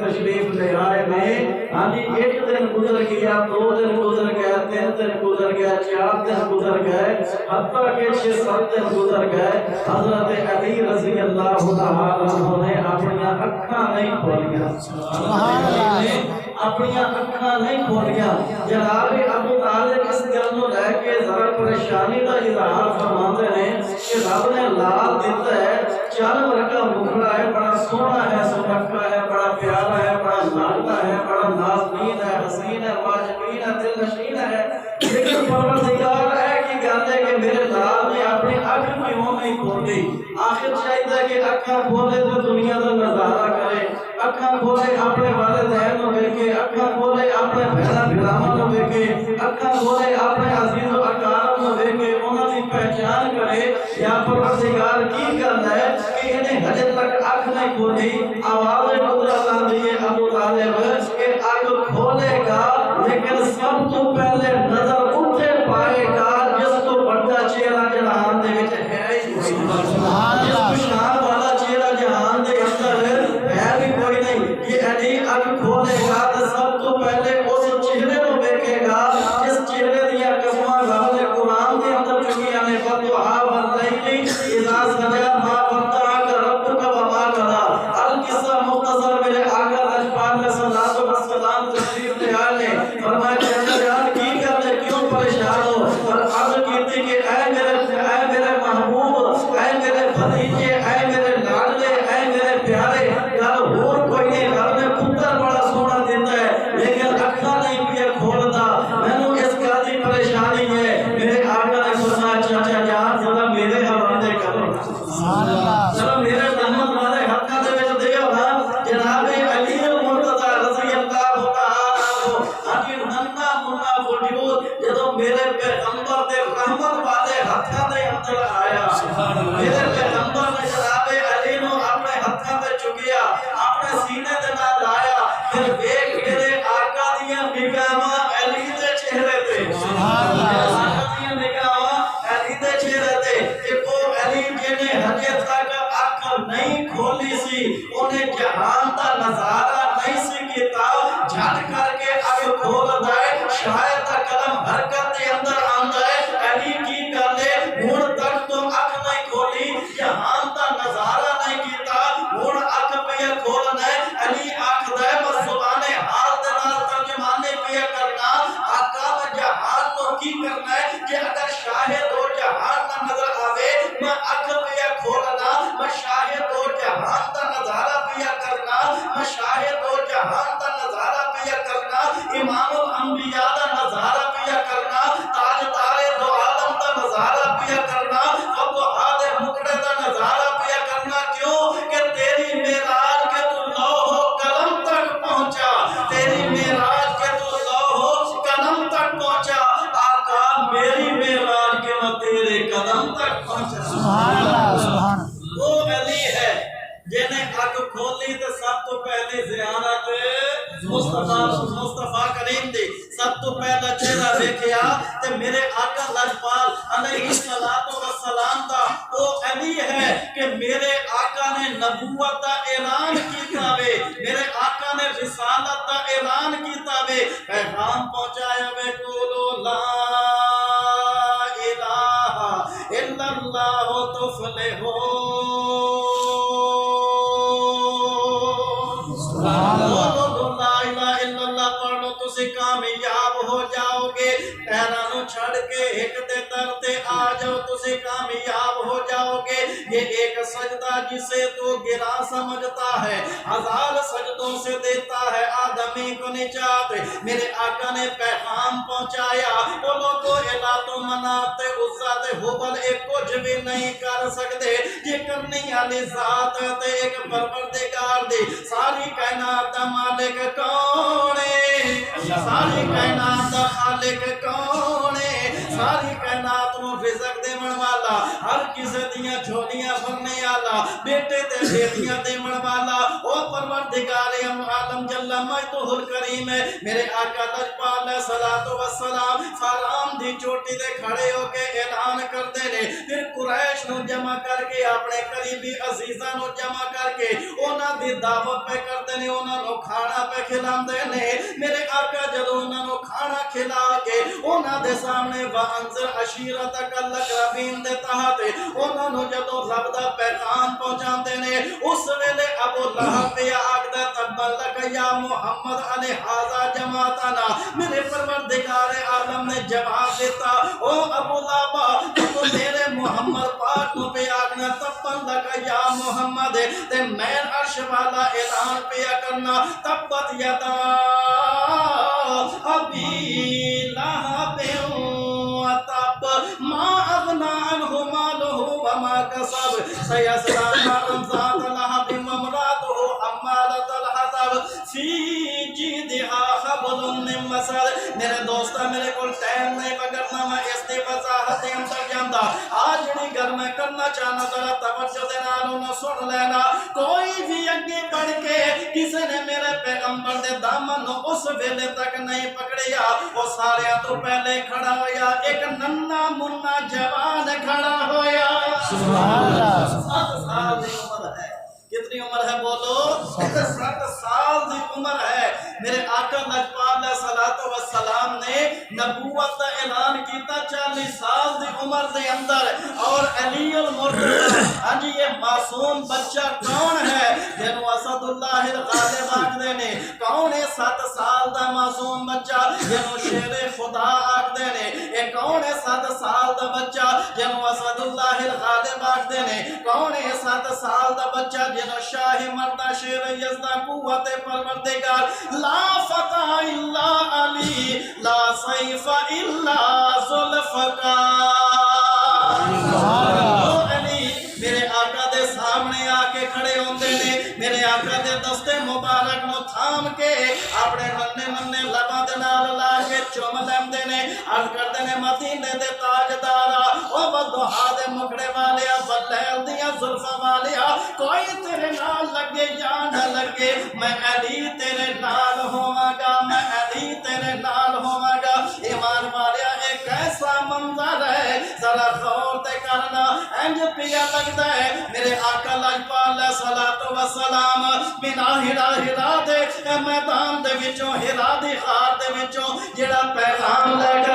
تشریف لے آئے میں آنی ایک دن گزر گیا 2 دن گزر گیا 3 دن گزر گیا 4 دن گزر گئے حتیٰ کہ 6-7 دن گزر گئے حضرت علی رضی اللہ تعالیٰ عنہ نے اپنی اکھاں نہیں کھولیا اپنی اکھاں نہیں کھولیا جناب ابو طالب اس گل نو لے کے ذرا پریشانی دا اظہار فرماتے ہیں کہ رب نے لال دیتا ہے چل ورگا مکھڑا ہے بڑا سونا ہے سنکھا ہے بڑا پیارا ہے بڑا لاڈلا ہے بڑا نازنین ہے حسین ہے واجبین ہے دل نشین ہے لیکن پروردگار ہے کہ کہتے کہ میرے لال نے اپنی اکھ کیوں نہیں کھولی آخر چاہیے کہ اکھاں کھولے تو دنیا کا نظارہ کرے اکھاں کھولے اپنے والدین کو دیکھے اکھاں کھولے اپنے بہنا بھراواں کو دیکھے اکھاں کھولے اپنے عزیز و اقارب کو دیکھے انہاں دی پہچان کرے یا پروردگار کی کرنا ہے کہ انہیں ہجے تک اکھ نہیں کھولی آواز قدرت آندی ہے ابو طالب کہ اکھ کھولے گا لیکن سب تو پہلے نظر اٹھے پائے گا جس کو بڑا چہرہ جہان دے وچ ہے ہی کوئی نہیں شان والا چہرہ جہان دے اندر ہے بھی کوئی نہیں یہ علی اکھ کھولے گا تو سب تو پہلے اس چہرے کو دیکھے گا جس چہرے دیا قسماں رب نے قرآن کے اندر چکیاں نے فتوحا واللیل اذا سجا ما ودعک ربک وما قضا القصہ مختصر میرے آقا لاجپال میں صلاۃ و سلام تشریف لے آئے فرمایا چچا جان کی کرنے کیوں پریشان ہو اور عرض کیتی کہ اے میرے محبوب اے میرے بھتیجے اے میرے لاڈلے اے میرے پیارے گل اور کوئی نہیں گھر میں پتر بڑا سونا دیتا ہے لیکن اکھاں نہیں پیا کھولتا مینوں اس گل دی پریشانی ہے میرے آقا نے فرمایا چچا جان ذرا میرے حوالے کرو سبحان اللہ ذرا میرے رحمت والے ہاتھاں دے وچ دیو نا جناب علی المرتضی رضی اللہ تعالی عنہ اجی ننکا منا وجود جدوں میرے پیغمبر دے رحمت والے ہاتھاں دے اندر آیا میرے پیغمبر نے جناب علی نو اپنے ہاتھاں تے چکیا اپنے سینے دے نال لایا پھر ویکھ میرے آقا دیاں نگاہاں علی دے چہرے تے سبحان اللہ آقا دیاں نگاہاں علی دے چہرے تے کہ وہ علی جنے ہجے تک اکھ نہیں کھولی سی انہیں جہان دا نظارہ نہیں سی کیتا جھٹ کر کے اکھ کھول دے شاید قدم حرکت دے اندر آندا ہے علی کی کر لے ہن تک تو اکھ نہیں کھولی جہان دا نظارہ نہیں کیتا ہن اکھ پہ کھولنا ہے علی آکھدا ہے بس زبان حال دے نال ترجمانی پہ کرنا آقا میں جہان کو کی کرنا ہے کہ اگر شاہد ہو جہان نہ نظر آوے میں اکھ پہ کھولنا میں شاہد ہو جہان دا نظارہ پہ کرنا میں شاہد ہو جہان دا نظارہ پہ کرنا امام الانبیاء دا نظارہ پہ کرنا تاجدار دو عالم دا نظارہ پہ کرنا اب آدھے مکڑے دا نظارہ پہ کرنا کیوں کہ تیری معراج کے تو لوح قلم تک پہنچا تیری معراج کے تو لوح قلم تک پہنچا آقا میری معراج کے میں تیرے قدم تک پہنچا سبحان اللہ سبحان اللہ وہ علی ہے جنہیں اکھ کھولی تو سب تو پہلی زیارت مصطفیٰ کریم دی سب تو پہلا چہرہ دیکھیا تے میرے آقا لاجپال علیہ السلام دا وہ علی ہے کہ میرے آقا نے نبوت دا اعلان کیتا وے میرے آقا نے رسالت دا اعلان کیتا وے پیغام پہنچایا وے قولوا لا الہ الا اللہ تفلحون کامیاب ہو جاؤ گے پیرانوں چھڑ کے ایک دے ترتے آ جاؤ تسے کامیاب ہو جاؤ گے یہ ایک سجدہ جسے تو گرا سمجھتا ہے ہزار سجدوں سے دیتا ہے آدمی کو نجات میرے آقا نے پیغام پہنچایا وہ لوگوں علات و منات عزت حبل ایک کچھ بھی نہیں کر سکتے یہ کرنی علی ذات تے ایک پروردگار دی ساری کائنات دا مالک کون ہے ساری کائنات دا خالق کون ہے ساری کائنات نو رزق دیون والا ہر کسے دیاں جھولیاں بھرنے والا بیٹے تے بیٹیاں دیون والا او پروردگار عالم جل مجدہ الکریم ہے میرے آقا لجپال علیہ الصلوۃ والسلام فارام دی چوٹی تے کھڑے ہو کے اعلان کردے نے پھر قریش نو جمع کر کے اپنے قریبی عزیزاں نو جمع کر کے انہاں دی دعوت پہ کردے نے انہاں نو کھانا پہ کھلاندے نے میرے آقا جدوں انہاں نو کھانا کھلا کے انہاں دے سامنے وانذر عشیرتک الاقربین دے تحت انہاں نو جدوں رب دا پیغام پہنچاندے نے اس ویلے ابو لہب پہ آکھدا تبلک یا محمد علی ھذا جماعتنا میرے پروردگار عالم نے جواب دیتا او ابو لہب تو میرے محمد پاک کو پہ آکھنا تبلک یا محمد تے میں عرش والا اعلان پہ کرنا تبت یدا ابی لہب تب ما اغنا عنہ مالہ وما کسب سیصلی نارا ذات لہب وامرأتہ حمالۃ الحطب فی جیدہا حبل من مسد میرے دوستا میرے کو ٹائم نہیں وگرنہ میں اس دی وضاحت اندر جاندا آج جڑی گھر میں کرنا چاہنا ذرا توجہ دے نال انہاں سن لینا کوئی بھی اگے بڑھ کے کسی نے میرے پیغمبر دے دامن نو اس ویلے تک نہیں پکڑیا وہ سارے تو پہلے کھڑا ہویا ایک ننا منا جوان کھڑا ہویا سبحان اللہ 7 سال دی عمر ہے کتنی عمر ہے بولو 7 سال دی عمر ہے میرے آقا لجپال علیہ الصلوۃ والسلام نے نبوت کا اعلان کیتا 40 سال دی عمر دے اندر اور علی المرتضی ہاں جی یہ معصوم بچہ کون ہے جنو اسد اللہ الغالب آکھدے نے کون ہے 7 سال دا معصوم بچہ جنو شیر خدا آکھدے نے اے کون ہے 7 سال دا بچہ جنو اسد اللہ الغالب آکھدے نے کون ہے 7 سال دا بچہ جنو شاہ مردہ شیر یزدہ قوت پروردگار لا فتح الا علی لا سیف الا ذوالفقار میرے آقا دے سامنے آ کے کھڑے ہوندے نے میرے آقا دے دستے مبارک نو تھام کے اپنے ننے ننے لباں دے نال لا کے چوم لیندے نے عرض کردے نے مدینے دے تاجدارا او ودھا دے مکڑے والیا بلیل دیاں زلفاں والیا کوئی تیرے نال لگے یا نہ لگے میں علی تیرے نال ہوواں گا میں علی تیرے نال ہوواں گا ایمان والیا ایک ایسا منظر ہے ذرا غور تے کرنا انج پیا لگدا ہے میرے آقا لجپال علیہ الصلوۃ والسلام بنا ہرا دے میدان دے وچوں ہرا دی غار دے وچوں جڑا پیغام لے کے